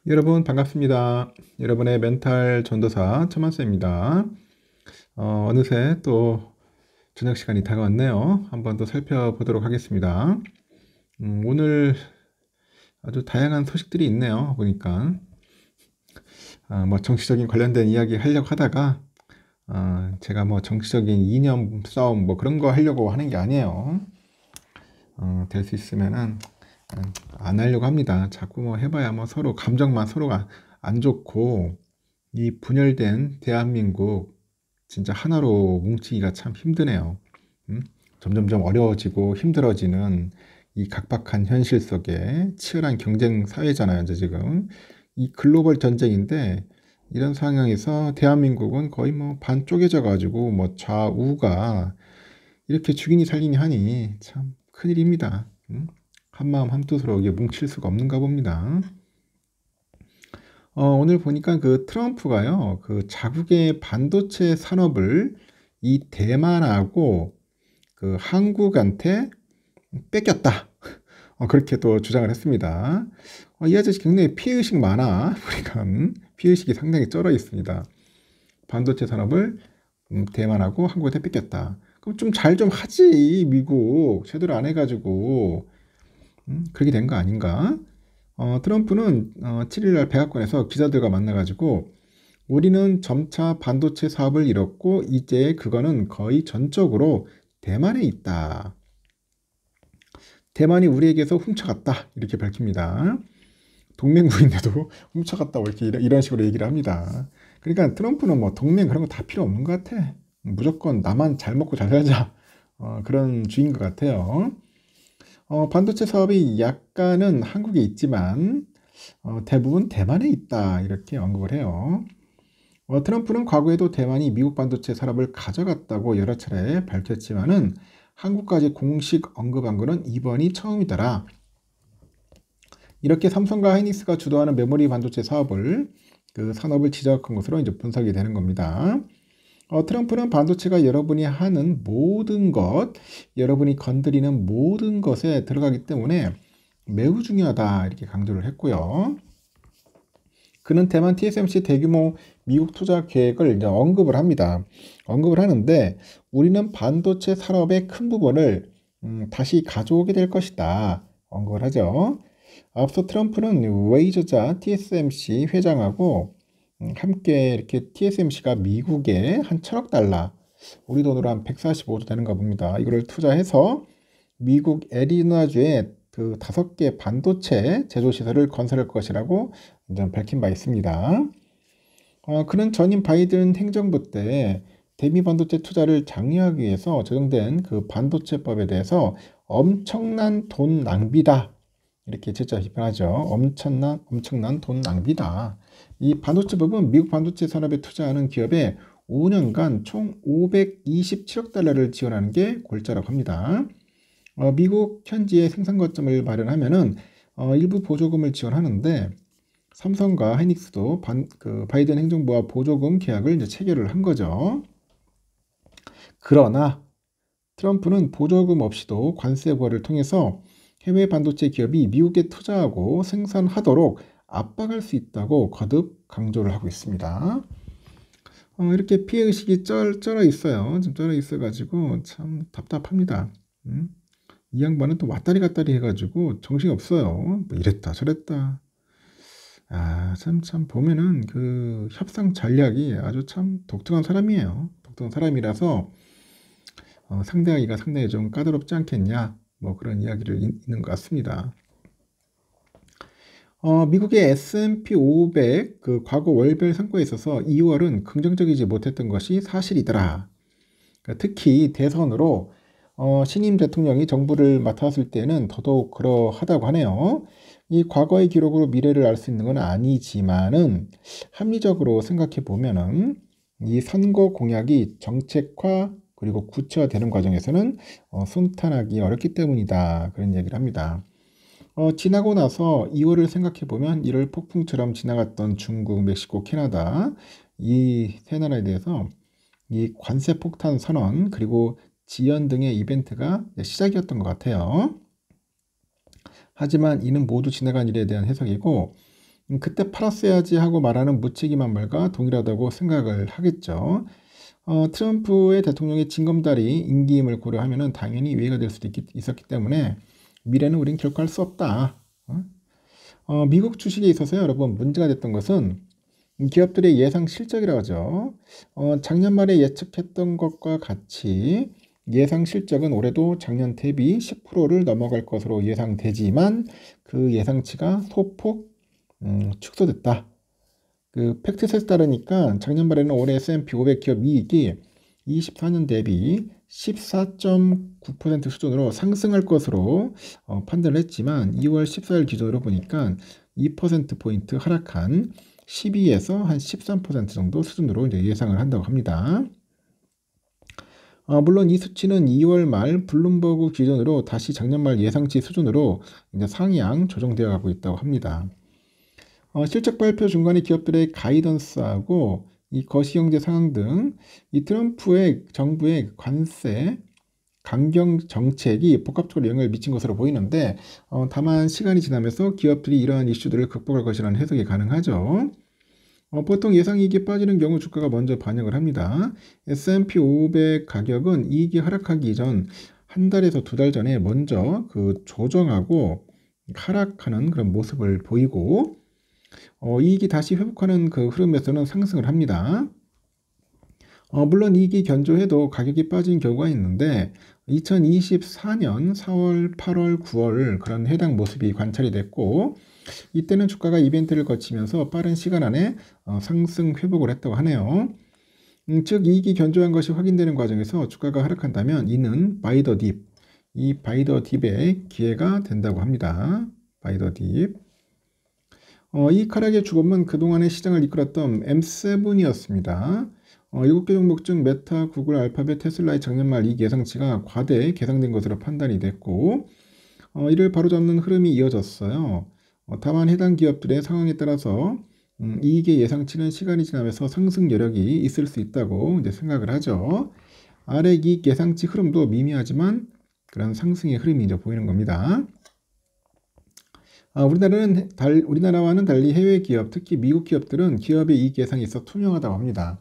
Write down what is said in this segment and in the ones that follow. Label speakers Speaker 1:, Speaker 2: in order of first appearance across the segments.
Speaker 1: 여러분 반갑습니다. 여러분의 멘탈 전도사 천만쌤입니다. 어느새 또 저녁 시간이 다가왔네요. 한번 더 살펴보도록 하겠습니다. 오늘 아주 다양한 소식들이 있네요. 보니까 뭐 정치적인 관련된 이야기 하려고 하다가 제가 뭐 정치적인 이념 싸움 뭐 그런 거 하려고 하는 게 아니에요. 될 수 있으면은 안 하려고 합니다. 자꾸 뭐 해봐야 뭐 서로 감정만 서로가 안 좋고 이 분열된 대한민국 진짜 하나로 뭉치기가 참 힘드네요. 점점점 어려워지고 힘들어지는 이 각박한 현실 속에 치열한 경쟁 사회잖아요. 이제 지금 이 글로벌 전쟁인데 이런 상황에서 대한민국은 거의 뭐 반 쪼개져 가지고 뭐 좌우가 이렇게 죽이니 살리니 하니 참 큰일입니다. 한마음 한뜻으로 이게 뭉칠 수가 없는가 봅니다. 오늘 보니까 그 트럼프가요, 그 자국의 반도체 산업을 이 대만하고 그 한국한테 뺏겼다. 그렇게 또 주장을 했습니다. 이 아저씨 굉장히 피해의식 많아. 보니까 피해의식이 상당히 쩔어 있습니다. 반도체 산업을 대만하고 한국한테 뺏겼다. 그럼 좀 잘 좀 하지, 미국. 제대로 안 해가지고. 그렇게 된 거 아닌가? 트럼프는 7일날 백악관에서 기자들과 만나가지고 우리는 점차 반도체 사업을 잃었고 이제 그거는 거의 전적으로 대만에 있다. 대만이 우리에게서 훔쳐갔다. 이렇게 밝힙니다. 동맹국인데도 훔쳐갔다고 이렇게 이런 식으로 얘기를 합니다. 그러니까 트럼프는 뭐 동맹 그런 거 다 필요 없는 것 같아. 무조건 나만 잘 먹고 잘 살자. 그런 주의인 것 같아요. 반도체 사업이 약간은 한국에 있지만 대부분 대만에 있다 이렇게 언급을 해요. 트럼프는 과거에도 대만이 미국 반도체 산업을 가져갔다고 여러 차례 밝혔지만은 한국까지 공식 언급한 것은 이번이 처음이더라. 이렇게 삼성과 하이닉스가 주도하는 메모리 반도체 사업을 그 산업을 지적한 것으로 이제 분석이 되는 겁니다. 트럼프는 반도체가 여러분이 하는 모든 것, 여러분이 건드리는 모든 것에 들어가기 때문에 매우 중요하다 이렇게 강조를 했고요. 그는 대만 TSMC 대규모 미국 투자 계획을 이제 언급을 합니다. 언급을 하는데 우리는 반도체 산업의 큰 부분을 다시 가져오게 될 것이다. 언급을 하죠. 앞서 트럼프는 웨이저자 TSMC 회장하고 함께 이렇게 TSMC가 미국에 한 1,000억 달러, 우리 돈으로 한 145조 되는가 봅니다. 이거를 투자해서 미국 애리조나주에 그 5개 반도체 제조 시설을 건설할 것이라고 이제 밝힌 바 있습니다. 그는 전임 바이든 행정부 때 대미 반도체 투자를 장려하기 위해서 제정된 그 반도체법에 대해서 엄청난 돈 낭비다. 이렇게 제자 비판하죠. 엄청난 돈 낭비다. 이 반도체법은 미국 반도체 산업에 투자하는 기업에 5년간 총 527억 달러를 지원하는 게 골자라고 합니다. 미국 현지의 생산 거점을 마련하면은 일부 보조금을 지원하는데 삼성과 하이닉스도 바이든 행정부와 보조금 계약을 이제 체결을 한 거죠. 그러나 트럼프는 보조금 없이도 관세 부과를 통해서 해외 반도체 기업이 미국에 투자하고 생산하도록 압박할 수 있다고 거듭 강조를 하고 있습니다. 이렇게 피해의식이 쩔어 있어요. 좀 쩔어 있어가지고 참 답답합니다. 이 양반은 또 왔다리 갔다리 해가지고 정신이 없어요. 뭐 이랬다 저랬다. 참 보면은 그 협상 전략이 아주 참 독특한 사람이에요. 독특한 사람이라서 상대하기가 상당히 좀 까다롭지 않겠냐, 뭐 그런 이야기를 있는 것 같습니다. 미국의 S&P 500 그 과거 월별 성과에 있어서 2월은 긍정적이지 못했던 것이 사실이더라. 그러니까 특히 대선으로 신임 대통령이 정부를 맡았을 때는 더더욱 그러하다고 하네요. 이 과거의 기록으로 미래를 알 수 있는 건 아니지만은 합리적으로 생각해 보면은 이 선거 공약이 정책화 그리고 구체화되는 과정에서는 순탄하기 어렵기 때문이다. 그런 얘기를 합니다. 지나고 나서 2월을 생각해 보면 1월 폭풍처럼 지나갔던 중국, 멕시코, 캐나다 이 세 나라에 대해서 이 관세 폭탄 선언 그리고 지연 등의 이벤트가 시작이었던 것 같아요. 하지만 이는 모두 지나간 일에 대한 해석이고 그때 팔았어야지 하고 말하는 무책임한 말과 동일하다고 생각을 하겠죠. 트럼프의 대통령의 징검다리 임기임을 고려하면 당연히 이해가 될 수도 있었기 때문에 미래는 우린 결코 할 수 없다. 미국 주식에 있어서 여러분 문제가 됐던 것은 기업들의 예상 실적이라고 하죠. 작년 말에 예측했던 것과 같이 예상 실적은 올해도 작년 대비 10%를 넘어갈 것으로 예상되지만 그 예상치가 소폭 축소됐다. 그 팩트셋에 따르니까 작년 말에는 올해 S&P 500 기업 이익이 24년 대비 14.9% 수준으로 상승할 것으로 판단을 했지만 2월 14일 기준으로 보니까 2%포인트 하락한 12에서 한 13% 정도 수준으로 이제 예상을 한다고 합니다. 물론 이 수치는 2월 말 블룸버그 기준으로 다시 작년 말 예상치 수준으로 이제 상향 조정되어 가고 있다고 합니다. 실적 발표 중간에 기업들의 가이던스하고 이 거시경제 상황 등 이 트럼프의 정부의 관세 강경 정책이 복합적으로 영향을 미친 것으로 보이는데 다만 시간이 지나면서 기업들이 이러한 이슈들을 극복할 것이라는 해석이 가능하죠. 보통 예상이익이 빠지는 경우 주가가 먼저 반영을 합니다. S&P 500 가격은 이익이 하락하기 전 한 달에서 두 달 전에 먼저 그 조정하고 하락하는 그런 모습을 보이고 이익이 다시 회복하는 그 흐름에서는 상승을 합니다. 물론 이익이 견조해도 가격이 빠진 경우가 있는데 2024년 4월, 8월, 9월 그런 해당 모습이 관찰이 됐고 이때는 주가가 이벤트를 거치면서 빠른 시간 안에 상승 회복을 했다고 하네요. 즉 이익이 견조한 것이 확인되는 과정에서 주가가 하락한다면 이는 바이 더 딥, 이 바이 더 딥의 기회가 된다고 합니다. 바이 더 딥. 이 하락의 주범은 그동안의 시장을 이끌었던 M7이었습니다. 7개 종목 중 메타, 구글, 알파벳, 테슬라의 작년 말 이익 예상치가 과대 계상된 것으로 판단이 됐고 이를 바로잡는 흐름이 이어졌어요. 다만 해당 기업들의 상황에 따라서 이익의 예상치는 시간이 지나면서 상승 여력이 있을 수 있다고 이제 생각을 하죠. 아래 이익 예상치 흐름도 미미하지만 그런 상승의 흐름이 이제 보이는 겁니다. 우리나라와는 달리 해외 기업, 특히 미국 기업들은 기업의 이익 예상이 있어 투명하다고 합니다.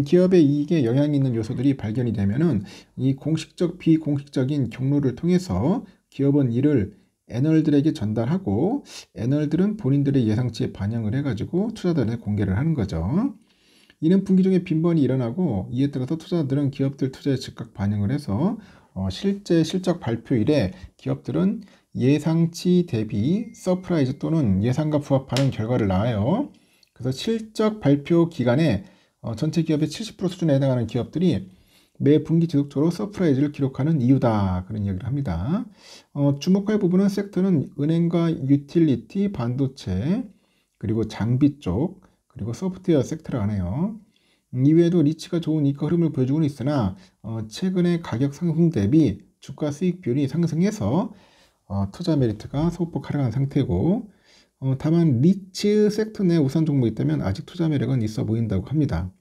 Speaker 1: 기업의 이익에 영향이 있는 요소들이 발견이 되면은 이 공식적, 비공식적인 경로를 통해서 기업은 이를 애널들에게 전달하고 애널들은 본인들의 예상치에 반영을 해가지고 투자자들에 공개를 하는 거죠. 이는 분기 중에 빈번히 일어나고 이에 따라서 투자자들은 기업들 투자에 즉각 반영을 해서 실제 실적 발표일에 기업들은 예상치 대비 서프라이즈 또는 예상과 부합하는 결과를 낳아요. 그래서 실적 발표 기간에 전체 기업의 70% 수준에 해당하는 기업들이 매 분기 지속적으로 서프라이즈를 기록하는 이유다. 그런 이야기를 합니다. 주목할 부분은 섹터는 은행과 유틸리티, 반도체, 그리고 장비 쪽, 그리고 소프트웨어 섹터라고 하네요. 이외에도 리츠가 좋은 이익 흐름을 보여주고는 있으나 최근에 가격 상승 대비 주가 수익 비율이 상승해서 투자 메리트가 소폭 하락한 상태고 다만 리츠 섹터 내 우선 종목이 있다면 아직 투자 매력은 있어 보인다고 합니다.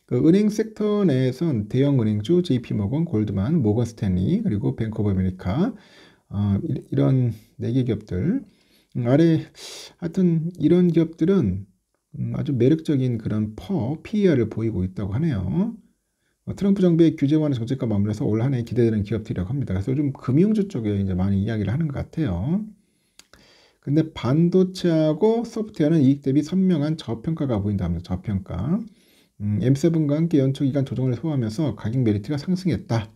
Speaker 1: 그 은행 섹터 내에선 대형 은행주 JP모건, 골드만, 모건 스탠리 그리고 뱅크 오브 아메리카 이런 4개 기업들 아래 하여튼 이런 기업들은 아주 매력적인 그런 PER을 보이고 있다고 하네요. 트럼프 정부의 규제 완화 정책과 맞물려서 올 한 해 기대되는 기업들이라고 합니다. 그래서 좀 금융주 쪽에 이제 많이 이야기를 하는 것 같아요. 근데 반도체하고 소프트웨어는 이익 대비 선명한 저평가가 보인답니다. 저평가. M7과 함께 연초기간 조정을 소화하면서 가격 메리트가 상승했다.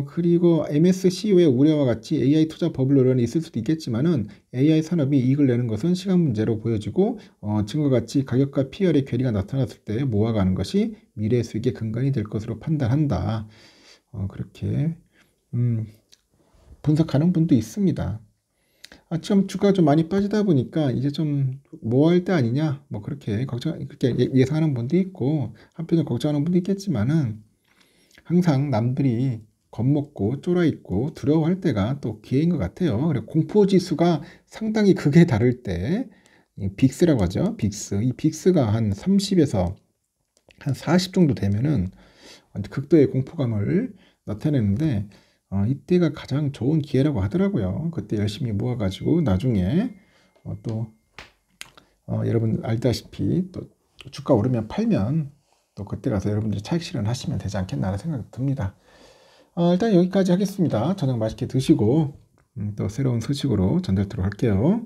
Speaker 1: 그리고 MSCEO의 우려와 같이 AI 투자 버블 논란이 있을 수도 있겠지만은 AI 산업이 이익을 내는 것은 시간 문제로 보여지고 지금과 같이 가격과 PER의 괴리가 나타났을 때 모아가는 것이 미래 수익의 근간이 될 것으로 판단한다. 그렇게 분석하는 분도 있습니다. 지금 주가가 좀 많이 빠지다 보니까 이제 좀 모아할 때 아니냐 뭐 그렇게 예상하는 분도 있고 한편으로 걱정하는 분도 있겠지만은 항상 남들이 겁먹고 쫄아있고 두려워할 때가 또 기회인 것 같아요. 그리고 공포지수가 상당히 극에 다를 때 빅스라고 하죠. 빅스. 이 빅스가 한 30에서 한 40 정도 되면은 극도의 공포감을 나타내는데 이때가 가장 좋은 기회라고 하더라고요. 그때 열심히 모아가지고 나중에 또 여러분 알다시피 또 주가 오르면 팔면 또 그때 가서 여러분들이 차익 실현하시면 되지 않겠나 생각이 듭니다. 일단 여기까지 하겠습니다. 저녁 맛있게 드시고 또 새로운 소식으로 전달드리도록 할게요.